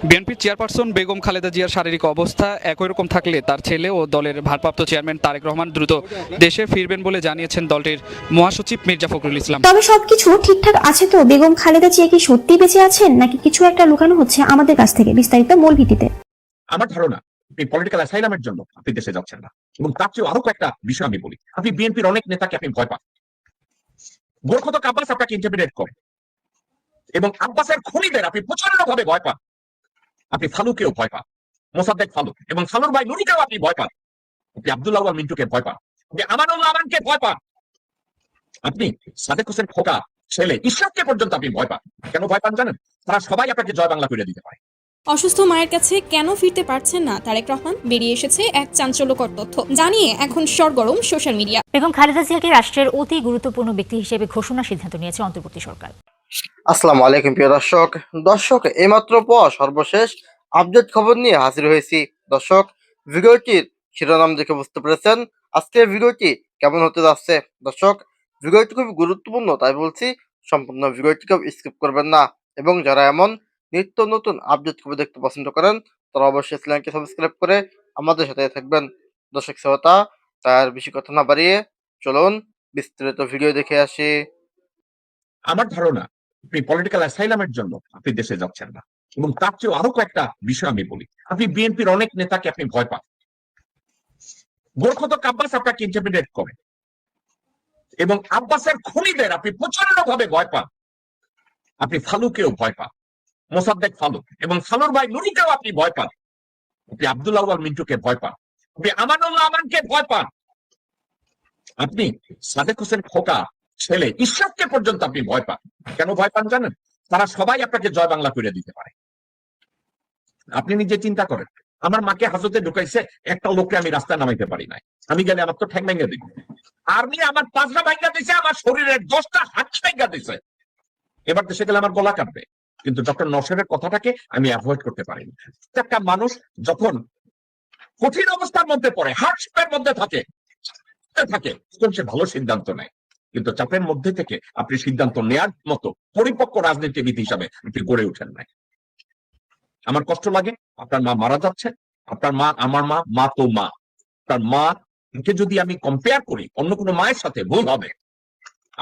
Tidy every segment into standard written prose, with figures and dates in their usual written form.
বিএনপির চেয়ারপারসন বেগম খালেদা জিয়ার শারীরিক অবস্থা একই রকম থাকলে তার ছেলে ও দলের ভারপ্রাপ্ত চেয়ারম্যান তারেক রহমান দ্রুত দেশে ফিরবেন বলে জানিয়েছেন দলটির মহাসচিব মির্জা ফখরুল ইসলাম। তবে সবকিছু ঠিকঠাক আছে তো? বেগম খালেদা জিয়া কি সত্যি বেঁচে আছেন, নাকি কিছু একটা লুকানো হচ্ছে আমাদের কাছ থেকে? বিস্তারিত মূল ভিত্তিতে। আমার ধারণা আপনি পলিটিক্যাল অ্যাসাইলামের জন্য আপনি দেশে যাচ্ছেন না, এবং তার চেয়ে আরো কয়েকটা বিষয় আমি বলি। আপনি বিএনপির অনেক নেতাকে আপনি ভয় পান। গোরখতক আব্বাস আপনাকে ইন্টারমিডিয়েট করে, এবং আব্বাসের খুনিদের আপনি প্রচন্ড ভাবে ভয় পান। আপনি ফালুকেও ভয় পান, মোসাদ্দেক ফালুক, এবং ফালুর ভাই নুরিকেও আপনি ভয় পান। আপনি আব্দুল্লাহ আল মিন্টুকে ভয় পান, আপনি আমানুল্লাহ আমানকে ভয় পান, আপনি সাদেক হোসেন খোকা ছেলে ইশরাককে পর্যন্ত আপনি ভয় পান। কেন ভয় পান জানেন? তারা সবাই আপনাকে জয় বাংলা করে দিতে পারে। অসুস্থ মায়ের কাছে কেন ফিরতে পারছেন না তারেক রহমান? বেরিয়ে এসেছে এক চাঞ্চল্যকর তথ্য জানিয়ে এখন সরগরম সোশ্যাল মিডিয়া। বেগম খালেদা জিয়াকে রাষ্ট্রের অতি গুরুত্বপূর্ণ ব্যক্তি হিসেবে ঘোষণার সিদ্ধান্ত নিয়েছে অন্তর্বর্তী সরকার। আসসালামু আলাইকুম প্রিয় দর্শক এইমাত্র সর্বশেষ আপডেট খবর নিয়ে হাজির হয়েছি। দর্শক, ভিডিওটির শিরোনাম দেখে বুঝতে পেরেছেন আজকের ভিডিওটি কেমন হতে যাচ্ছে। দর্শক, ভিডিওটি খুব গুরুত্বপূর্ণ, তাই বলছি সম্পূর্ণ ভিডিওটি কেউ স্কিপ করবেন না, এবং যারা এমন নিত্য নতুন আপডেট খবর দেখতে পছন্দ করেন তারা অবশ্যই চ্যানেলকে সাবস্ক্রাইব করে আমাদের সাথে থাকবেন। দর্শক শ্রোতা, তার বেশি কথা না বাড়িয়ে চলুন বিস্তারিত ভিডিও দেখে আসি। আমার ধারণা আপনি পলিটিক্যাল অ্যাসাইলামের জন্য আপনি দেশে যাচ্ছেন না, এবং তার চেয়ে আরো কয়েকটা বিষয় আমি বলি। আপনি বিএনপির অনেক নেতাকে আপনি ভয় পান। গোরখতক আব্বাস আপনাকে ইন্টারমিডিয়েট করে, এবং আব্বাসের খুনিদের আপনি প্রচন্ড ভাবে ভয় পান। আপনি ফালুকেও ভয় পান, মোসাদ্দেক ফালুক, এবং ফালুর ভাই নুরিকেও আপনি ভয় পান। আপনি আব্দুল্লাহ আল মিন্টুকে ভয় পান, আপনি আমানুল্লাহ আমানকে ভয় পান, আপনি সাদেক হোসেন খোকা ছেলে ইশরাককে পর্যন্ত আপনি ভয় পান। কেন ভয় পান জানেন? তারা সবাই আপনাকে জয় বাংলা করে দিতে পারে। আপনি নিজে চিন্তা করেন, আমার মাকে হাজতে ঢুকাইছে একটা লোককে আমি রাস্তায় নামাইতে পারি নাই, আমি গেলে আমার তো ঠ্যাং ভেঙে দিবে। আর্মি আমার পাঁচটা ভাঙ্গা দিছে, আমার শরীরের 10টা হাত ভাঙ্গা দিছে। এবার দেশে গেলে আমার গলা কাটবে, কিন্তু ডক্টর নওশাদের কথাটাকে আমি অ্যাভয়েড করতে পারিনি। একটা মানুষ যখন কঠিন অবস্থার মধ্যে পড়ে, হার্টস্পের মধ্যে থাকে তখন সে ভালো সিদ্ধান্ত নেয়, কিন্তু চাপের মধ্যে থেকে আপনি সিদ্ধান্ত নেয়ার মতো পরিপক্ক রাজনীতিবিদ হিসাবে আপনি গড়ে ওঠেন নাই। আমার কষ্ট লাগে, আপনার মা মারা যাচ্ছে। আপনার মা আমার মা, মা তো মা। তার মা কে যদি আমি কম্পেয়ার করি অন্য কোনো মায়ের সাথে, ভুল হবে।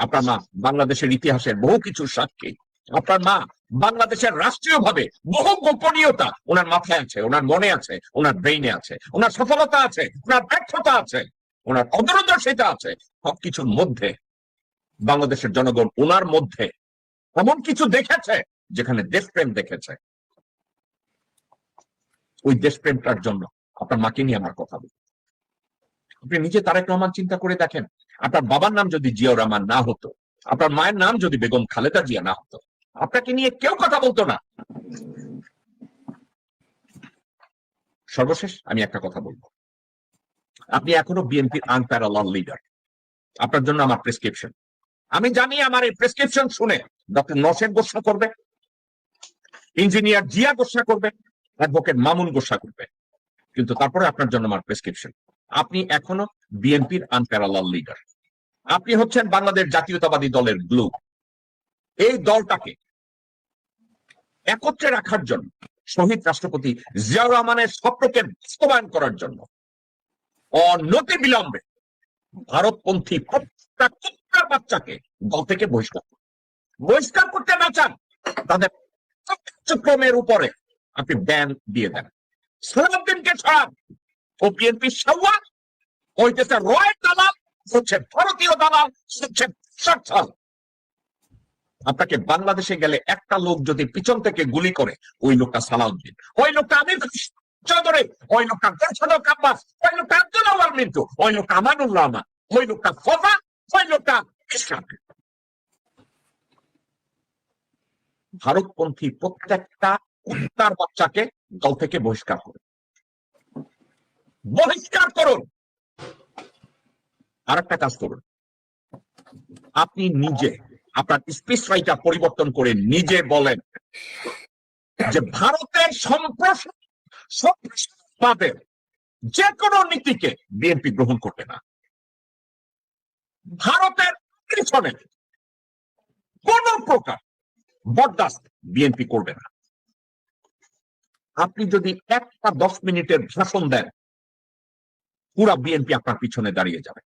আপনার মা বাংলাদেশের ইতিহাসের বহু কিছু সাক্ষী। আপনার মা বাংলাদেশের রাষ্ট্রীয় ভাবে বহু গোপনীয়তা ওনার মাথায় আছে, ওনার মনে আছে, ওনার ব্রেইনে আছে, ওনার সফলতা আছে, ওনার ব্যর্থতা আছে, ওনার অদূরদর্শিতা আছে। সবকিছুর মধ্যে বাংলাদেশের জনগণ ওনার মধ্যে এমন কিছু দেখেছে যেখানে দেশপ্রেম দেখেছে। ওই দেশপ্রেমটার জন্য আপনার মাকে নিয়ে আমার কথা বলি। আপনি নিজে তারেক রহমান চিন্তা করে দেখেন, আপনার বাবার নাম যদি জিয়াউর রহমান না হতো, আপনার মায়ের নাম যদি বেগম খালেদা জিয়া না হতো, আপনাকে নিয়ে কেউ কথা বলতো না। সর্বশেষ আমি একটা কথা বলবো, আপনি এখনো বিএনপির আনপ্যারালাল লিডার। আপনার জন্য আমার প্রেসক্রিপশন, আমি জানি আমার এই প্রেসক্রিপশন শুনে ডক্টর নওশেদ গোসা করবে, ইঞ্জিনিয়ার জিয়া গোসা করবে, অ্যাডভোকেট মামুন গোসা করবে, কিন্তু তারপরে আপনার জন্য আমার প্রেসক্রিপশন, আপনি এখনো বিএনপির আনপ্যারালাল লিডার। আপনি হচ্ছেন বাংলাদেশ জাতীয়তাবাদী দলের গ্লু। এই দলটাকে একত্রে রাখার জন্য, শহীদ রাষ্ট্রপতি জিয়াউর রহমানের স্বপ্নকে বাস্তবায়ন করার জন্য অনতি বিলম্বে ভারতপন্থী প্রত্যেকটা কুত্তার বাচ্চাকে দল থেকে বহিষ্কার করতে না চান, তাদের কার্যক্রমের উপরে আপনি ব্যান দিয়ে দেন। সালাউদ্দিনকে ছড়ান, ও বিএনপি সাওয়া, ওই দেশের রয়ের দালাল হচ্ছে ভারতীয় দালাল, হচ্ছে সচ্ছল। আপনাকে বাংলাদেশে গেলে একটা লোক যদি পিছন থেকে গুলি করে, ওই লোকটা সালাউদ্দিন, ওই লোকটা আমির চৌধুরী, ওই লোকটা গোরখতক আব্বাস, ওই লোকটা আব্দুল্লাহ আল মিন্টু, ওই লোকটা আমানুল্লাহ আমান, ওই লোকটা ফজা, ওই লোকটা ইশরাক। ভারতপন্থী প্রত্যেকটা কুত্তার বাচ্চাকে দল থেকে বহিষ্কার করুন, বহিষ্কার করুন। আর একটা কাজ করুন, আপনি নিজে আপনার স্পিচ রাইটার পরিবর্তন করে নিজে বলেন যে ভারতের সম্প্রসারণবাদের যে কোনো নীতিকে বিএনপি গ্রহণ করবে না, ভারতের পিছনে কোন প্রকার বরদাস্ত বিএনপি করবে না। আপনি যদি একটা 10 মিনিটের ভাষণ দেন, পুরা বিএনপি আপনার পিছনে দাঁড়িয়ে যাবে।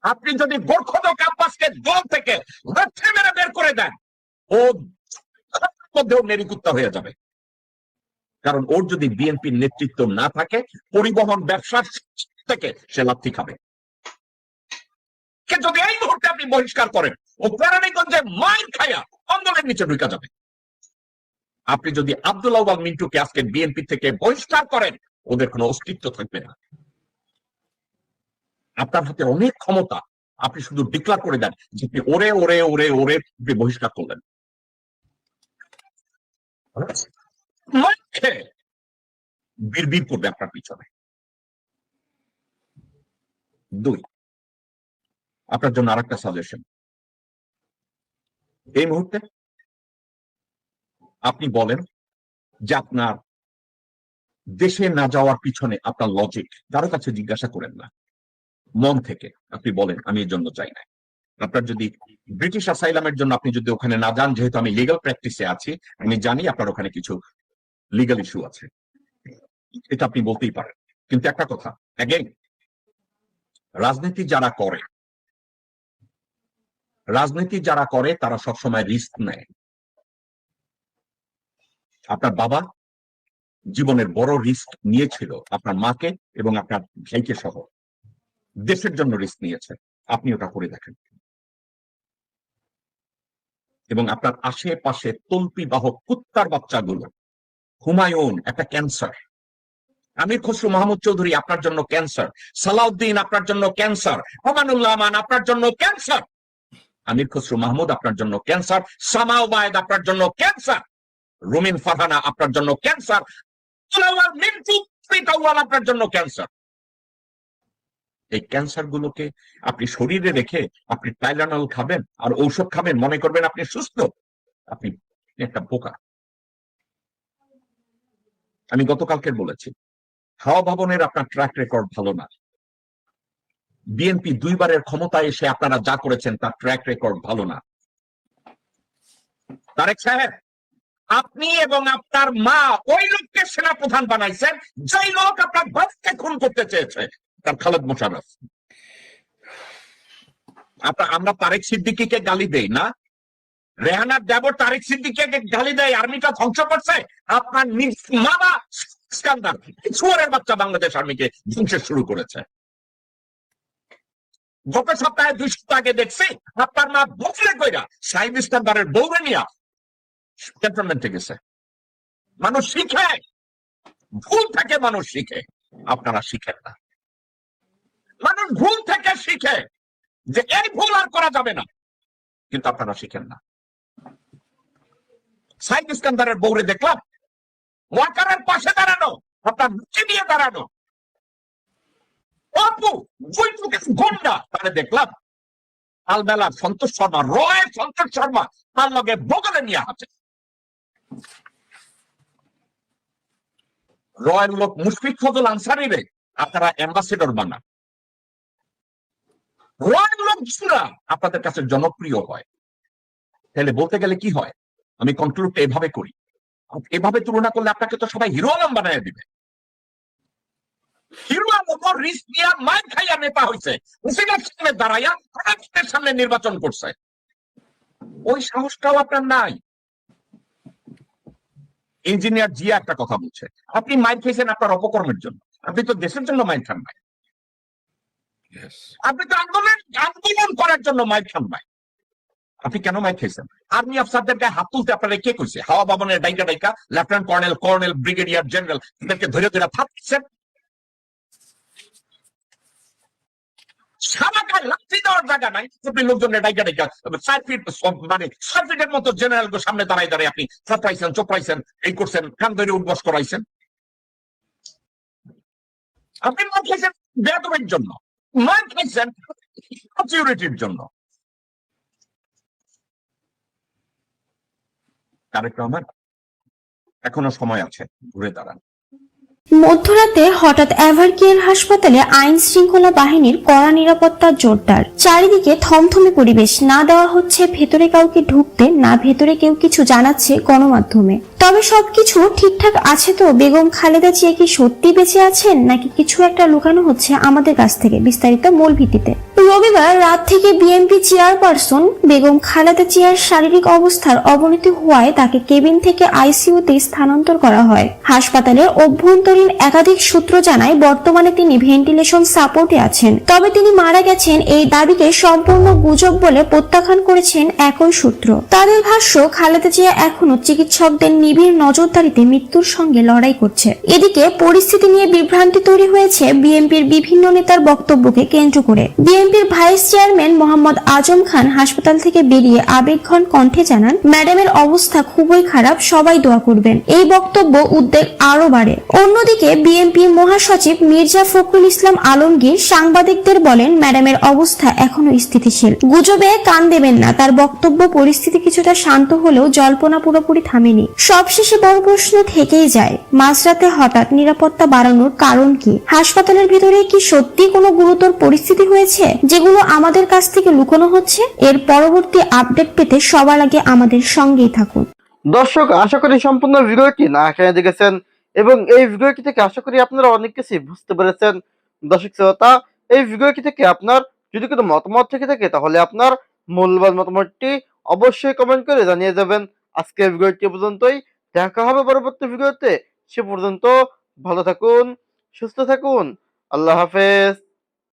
আপনি যদি গোরখদক আব্বাসকে দল থেকে লাথি মেরে বের করে দেন, ও মধ্যেও নেরিকুত্তা হয়ে যাবে। কারণ ওর যদি বিএনপির নেতৃত্ব না থাকে, পরিবহন ব্যবসার থেকে সে লাথি খাবে। যদি এই মুহূর্তে আপনি বহিষ্কার করেন, ও কেরানীগঞ্জে মাইর খায়া আন্দোলনের নিচে ঢুকা যাবে। আপনি যদি আব্দুল আউয়াল মিন্টুকে আজকে বিএনপি থেকে বহিষ্কার করেন, ওদের কোনো অস্তিত্ব থাকবে না। আপনার হাতে অনেক ক্ষমতা, আপনি শুধু ডিক্লার করে দেন যে ওরে ওরে ওরে ওরে বহিষ্কার করলেন। বিড়বিড় করবে আপনার পিছনে। 2, আপনার জন্য আরেকটা সাজেশন। এই মুহূর্তে আপনি বলেন যে আপনার দেশে না যাওয়ার পিছনে আপনার লজিক কারো কাছে জিজ্ঞাসা করেন না, মন থেকে আপনি বলেন আমি এর জন্য চাই না। আপনার যদি ব্রিটিশ অ্যাসাইলামের জন্য আপনি যদি ওখানে না যান, যেহেতু আমি লিগ্যাল প্র্যাকটিসে আছি, আমি জানি আপনার ওখানে কিছু লিগ্যাল ইস্যু আছে, এটা আপনি বলতেই পারেন। কিন্তু একটা কথা, অ্যাগেইন, রাজনীতি যারা করে তারা সবসময় রিস্ক নেয়। আপনার বাবা জীবনের বড় রিস্ক নিয়েছিল আপনার মাকে এবং আপনার ভাইকে সহ, দেশের জন্য রিস্ক নিয়েছে। আপনি ওটা করে দেখেন। এবং আপনার আশেপাশে তল্পি বাহক কুত্তার বাচ্চাগুলো, হুমায়ুন একটা ক্যান্সার, আমির খসরু মাহমুদ চৌধুরী আপনার জন্য ক্যান্সার, সালাউদ্দিন আপনার জন্য ক্যান্সার, আমানুল্লাহ আমান আপনার জন্য ক্যান্সার, আমির খসরু মাহমুদ আপনার জন্য ক্যান্সার, সামা ওবায়েদ আপনার জন্য ক্যান্সার, রুমিন ফারহানা আপনার জন্য ক্যান্সার, মিন্টু আপনার জন্য ক্যান্সার। এই ক্যান্সার গুলোকে আপনি শরীরে রেখে আপনি টাইলানল খাবেন আর ঔষধ খাবেন, মনে করবেন আপনি সুস্থ। আপনি একটা বোকা। আমি গতকালকে বলেছি, হাওয়া ভবনের আপনার ট্র্যাক রেকর্ড ভালো না। বিএনপি 2 বারের ক্ষমতায় এসে আপনারা যা করেছেন তার ট্র্যাক রেকর্ড ভালো না। তারেক সাহেব, আপনি এবং আপনার মা ওই লোককে সেনাপ্রধান বানাইছেন যেই লোক আপনার বাপকে খুন করতে চেয়েছে, তার খালেদ মোশাররফ। আমরা তারেক সিদ্দিকীকে গালি দেই না, রেহানার দেবর তারেক সিদ্দিকীকে গালি দেয় আর্মিটা ধ্বংস করছে। আপনার মামা ইস্কান্দার চুয়ারের বাচ্চা বাংলাদেশ আর্মিকে ধ্বংস শুরু করেছে। গত সপ্তাহে 2 সপ্তাহ আগে দেখছি আপনার মা বছরে কইরা সাহিব ইস্কান্দারের বউরে নিয়া ক্যান্টনমেন্টে গেছে। মানুষ শিখে, ভুল থেকে মানুষ শিখে, আপনারা শিখেন না। মানুষ ভুল থেকে শিখে যে এই ভুল আর করা যাবে না, কিন্তু আপনারা শিখেন না। সাইদ ইস্কান্দারের বউরে দেখলাম ওয়াকারের পাশে দাঁড়ানো, আপনার মুখে দিয়ে দাঁড়ানো। অপু গন্ডা তাহলে দেখলাম আলবেলা সন্তোষ শর্মা, রয়ের সন্তোষ শর্মা তার লগে বগলে নিয়ে আছে। রয়ের লোক মুশফিক ফজল আনসারি রে আপনারা অ্যাম্বাসেডর বানান। রয়ের লোক আপনাদের কাছে জনপ্রিয় হয়। তাহলে বলতে গেলে কি হয়, আমি কন্ট্রোলটা এভাবে করি, এভাবে তুলনা করলে আপনাকে তো সবাই হিরো আলম বানায় দিবে। হিরো আলম রিস্ক নিয়ে মাইর খাইয়া নেতা হয়েছে, হুসেনের সামনে দাঁড়াইয়া প্রধানমন্ত্রীর সামনে নির্বাচন করছে। ওই সাহসটাও আপনার নাই। ইঞ্জিনিয়ার জিয়া একটা কথা বলছে, আপনি মাইর খেয়েছেন আপনার অপকর্মের জন্য, আপনি তো দেশের জন্য মাইর খান নাই। আপনি তো আন্দোলন করার জন্য মাইর খান নাই। আপনি কেন মাইর খেয়েছেন? আর্মি অফিসারদের গায়ে হাত তুলতে আপনারা কে কইছে? হাওয়া ভবনের ডাইকা ডাইকা lieutenant colonel, colonel, brigadier general এদেরকে ধরে ধরে থাকছেন। সারা গায়ে লাঠি দেওয়ার জায়গা নাই, আপনি লোকজনের ডাইকা ডাইকা 4 ফিট মানে 6 ফিটের মতো জেনারেল সামনে দাঁড়াই দাঁড়াই আপনি চাপড়াইছেন, চোপড়াইছেন, এই করছেন, কান ধরে উঠবস করাইছেন। আপনি মার খাইছেন বেয়াদবের জন্য, মার খাইছেন সিকিউরিটির জন্য। তারেক রহমান, এখনো সময় আছে, ঘুরে দাঁড়ান। মধ্যরাতে হঠাৎ এভারকেয়ার হাসপাতালে আইন শৃঙ্খলা বাহিনীর কড়া নিরাপত্তা জোরদার। চারিদিকে থমথমে পরিবেশ, না দেওয়া হচ্ছে ভেতরে কাউকে ঢুকতে, না ভেতরে কেউ কিছু জানাচ্ছে গণমাধ্যমে। তবে সবকিছু ঠিকঠাক আছে তো? বেগম খালেদা জিয়া কি সত্যি বেঁচে আছেন, নাকি কিছু একটা লুকানো হচ্ছে আমাদের কাছ থেকে? বিস্তারিত মূল ভিত্তিতে। রবিবার রাত থেকে বিএনপি চেয়ারপারসন বেগম খালেদা জিয়ার শারীরিক অবস্থার অবনতি হওয়ায় তাকে কেবিন থেকে আইসিইউতে স্থানান্তর করা হয়। হাসপাতালের অভ্যন্তরীণ একাধিক সূত্র জানায় বর্তমানে তিনি ভেন্টিলেশন সাপোর্টে আছেন। তবে তিনি মারা গেছেন এই দাবিকে সম্পূর্ণ গুজব বলে প্রত্যাখ্যান করেছেন একই সূত্র। তাদের ভাষ্য, খালেদা জিয়া এখনো চিকিৎসকদের নিবিড় নজরদারিতে মৃত্যুর সঙ্গে লড়াই করছে। এদিকে পরিস্থিতি নিয়ে বিভ্রান্তি তৈরি হয়েছে বিএনপির বিভিন্ন নেতার বক্তব্যকে কেন্দ্র করে। বিএনপির ভাইস চেয়ারম্যান মোহাম্মদ আজম খান হাসপাতাল থেকে বেরিয়ে আবেগঘন কণ্ঠে জানান, ম্যাডামের অবস্থা খুবই খারাপ, সবাই দোয়া করবেন। এই বক্তব্য উদ্বেগ আরো বাড়ে। অন্যদিকে বিএনপির মহাসচিব মির্জা ফখরুল ইসলাম আলমগীর সাংবাদিকদের বলেন, ম্যাডামের অবস্থা এখনো স্থিতিশীল, গুজবে কান দেবেন না। তার বক্তব্য, পরিস্থিতি কিছুটা শান্ত হলেও জল্পনা পুরোপুরি থামেনি। সবশেষে বড় প্রশ্ন থেকেই যায়, মাঝরাতে হঠাৎ নিরাপত্তা বাড়ানোর কারণ কি? হাসপাতালের ভিতরে কি সত্যি কোনো গুরুতর পরিস্থিতি হয়েছে যেগুলো আমাদের কাছ থেকে লুকানো হচ্ছে? এর পরবর্তী আপডেট পেতে সবার আগে আমাদের সঙ্গেই থাকুন। দর্শক, আশা করি সম্পূর্ণ ভিডিওটি না খেয়ে দেখেছেন এবং এই ভিডিওটি থেকে আশা করি আপনারা অনেক কিছুই বুঝতে পেরেছেন। দর্শক শ্রোতা, এই ভিডিওটি থেকে আপনার যদি কোনো মতামত থেকে থাকে তাহলে আপনার মূল্যবান মতামতটি অবশ্যই কমেন্ট করে জানিয়ে যাবেন। আজকের ভিডিওটি পর্যন্তই, দেখা হবে পরবর্তী ভিডিওতে। সে পর্যন্ত ভালো থাকুন, সুস্থ থাকুন, আল্লাহ হাফেজ।